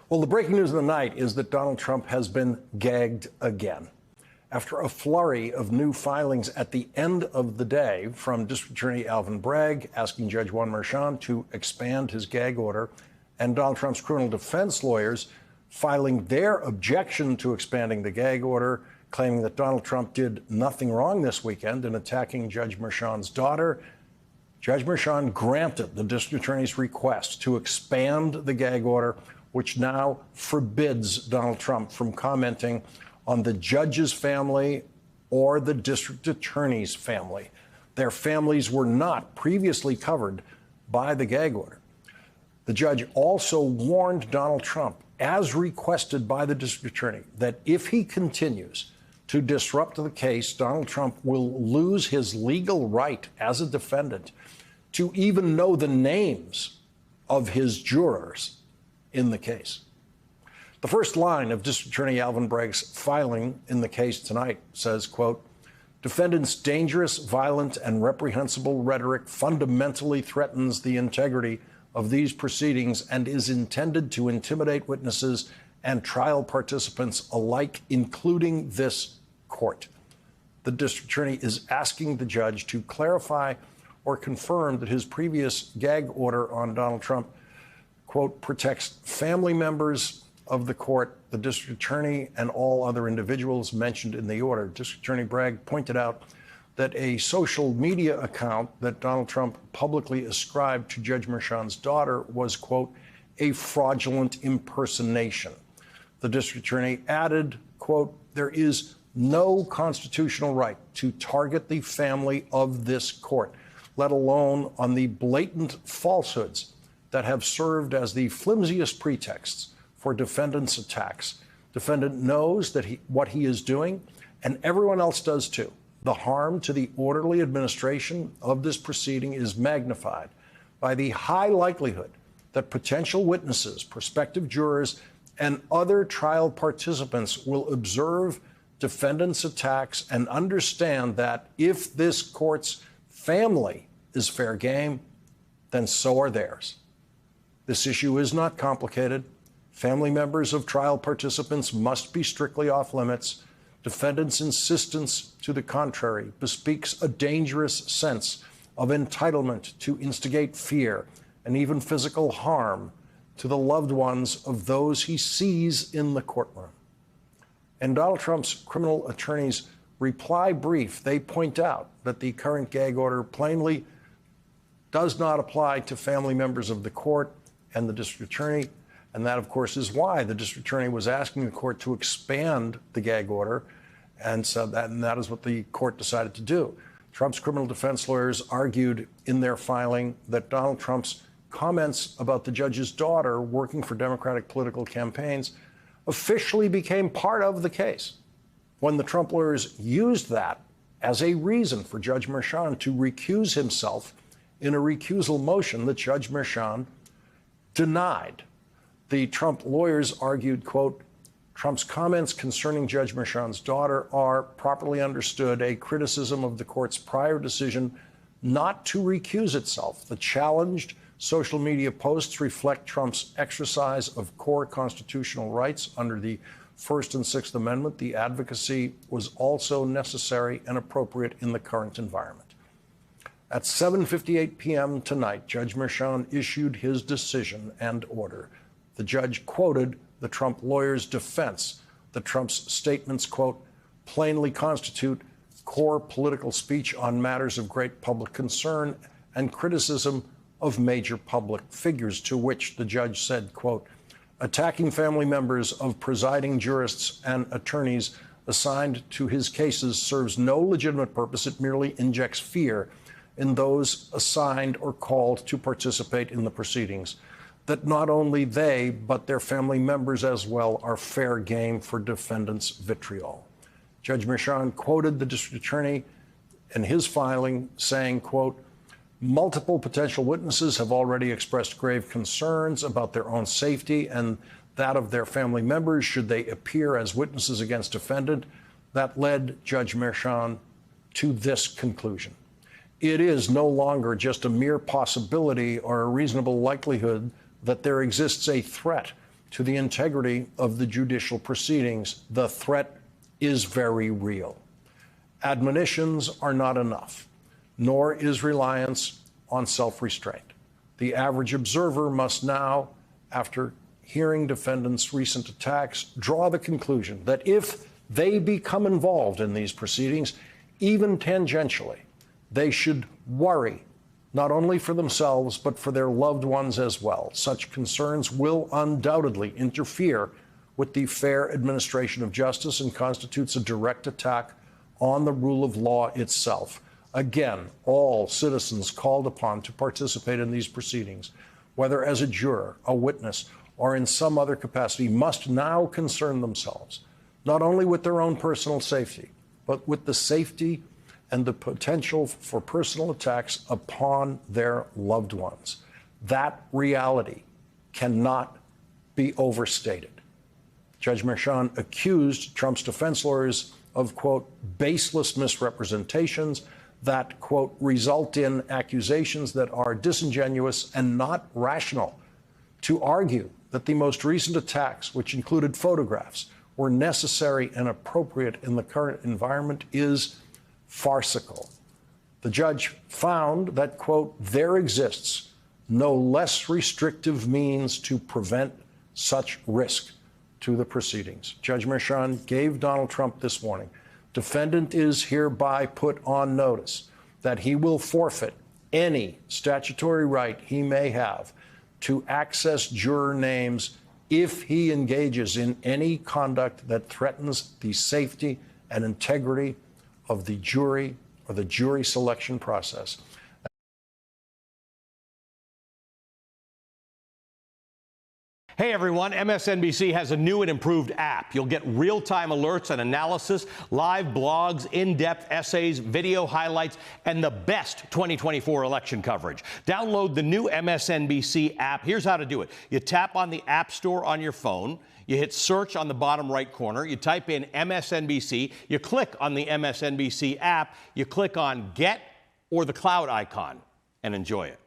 Well, the breaking news of the night is that Donald Trump has been gagged again. After a flurry of new filings at the end of the day from District Attorney Alvin Bragg asking Judge Juan Merchan to expand his gag order, and Donald Trump's criminal defense lawyers filing their objection to expanding the gag order, claiming that Donald Trump did nothing wrong this weekend in attacking Judge Merchan's daughter, Judge Merchan granted the district attorney's request to expand the gag order, which now forbids Donald Trump from commenting on the judge's family or the district attorney's family. Their families were not previously covered by the gag order. The judge also warned Donald Trump, as requested by the district attorney, that if he continues to disrupt the case, Donald Trump will lose his legal right as a defendant to even know the names of his jurors in the case. The first line of District Attorney Alvin Bragg's filing in the case tonight says, quote, defendant's dangerous, violent, and reprehensible rhetoric fundamentally threatens the integrity of these proceedings and is intended to intimidate witnesses and trial participants alike, including this court. The district attorney is asking the judge to clarify or confirm that his previous gag order on Donald Trump, quote, protects family members of the court, the district attorney, and all other individuals mentioned in the order. District Attorney Bragg pointed out that a social media account that Donald Trump publicly ascribed to Judge Merchan's daughter was, quote, a fraudulent impersonation. The district attorney added, quote, there is no constitutional right to target the family of this court, let alone on the blatant falsehoods that have served as the flimsiest pretexts for defendant's attacks. Defendant knows that what he is doing, and everyone else does too. The harm to the orderly administration of this proceeding is magnified by the high likelihood that potential witnesses, prospective jurors, and other trial participants will observe defendant's attacks and understand that if this court's family is fair game, then so are theirs. This issue is not complicated. Family members of trial participants must be strictly off limits. Defendant's insistence to the contrary bespeaks a dangerous sense of entitlement to instigate fear and even physical harm to the loved ones of those he sees in the courtroom. In Donald Trump's criminal attorney's reply brief, they point out that the current gag order plainly does not apply to family members of the court and the district attorney. And that, of course, is why the district attorney was asking the court to expand the gag order. And that is what the court decided to do. Trump's criminal defense lawyers argued in their filing that Donald Trump's comments about the judge's daughter working for Democratic political campaigns officially became part of the case when the Trump lawyers used that as a reason for Judge Merchan to recuse himself in a recusal motion that Judge Merchan denied. The Trump lawyers argued, quote, Trump's comments concerning Judge Merchan's daughter are, properly understood, a criticism of the court's prior decision not to recuse itself. The challenged social media posts reflect Trump's exercise of core constitutional rights under the First and Sixth Amendment. The advocacy was also necessary and appropriate in the current environment. At 7:58 p.m. tonight, Judge Merchan issued his decision and order. The judge quoted the Trump lawyers' defense that Trump's statements, quote, plainly constitute core political speech on matters of great public concern and criticism of major public figures, to which the judge said, quote, attacking family members of presiding jurists and attorneys assigned to his cases serves no legitimate purpose. It merely injects fear in those assigned or called to participate in the proceedings, that not only they, but their family members as well are fair game for defendants' vitriol. Judge Merchan quoted the district attorney in his filing saying, quote, multiple potential witnesses have already expressed grave concerns about their own safety and that of their family members should they appear as witnesses against defendant. That led Judge Merchan to this conclusion. It is no longer just a mere possibility or a reasonable likelihood that there exists a threat to the integrity of the judicial proceedings. The threat is very real. Admonitions are not enough, nor is reliance on self-restraint. The average observer must now, after hearing defendants' recent attacks, draw the conclusion that if they become involved in these proceedings, even tangentially, they should worry not only for themselves, but for their loved ones as well. Such concerns will undoubtedly interfere with the fair administration of justice and constitutes a direct attack on the rule of law itself. Again, all citizens called upon to participate in these proceedings, whether as a juror, a witness, or in some other capacity, must now concern themselves not only with their own personal safety, but with the safety and the potential for personal attacks upon their loved ones. That reality cannot be overstated. Judge Merchan accused Trump's defense lawyers of, quote, baseless misrepresentations that, quote, result in accusations that are disingenuous and not rational, to argue that the most recent attacks, which included photographs, were necessary and appropriate in the current environment is farcical. The judge found that, quote, there exists no less restrictive means to prevent such risk to the proceedings. Judge Merchan gave Donald Trump this warning. Defendant is hereby put on notice that he will forfeit any statutory right he may have to access juror names if he engages in any conduct that threatens the safety and integrity of the jury or the jury selection process. Hey everyone, MSNBC has a new and improved app. You'll get real-time alerts and analysis, live blogs, in-depth essays, video highlights, and the best 2024 election coverage. Download the new MSNBC app. Here's how to do it. You tap on the App Store on your phone. You hit search on the bottom right corner. You type in MSNBC. You click on the MSNBC app. You click on Get or the cloud icon and enjoy it.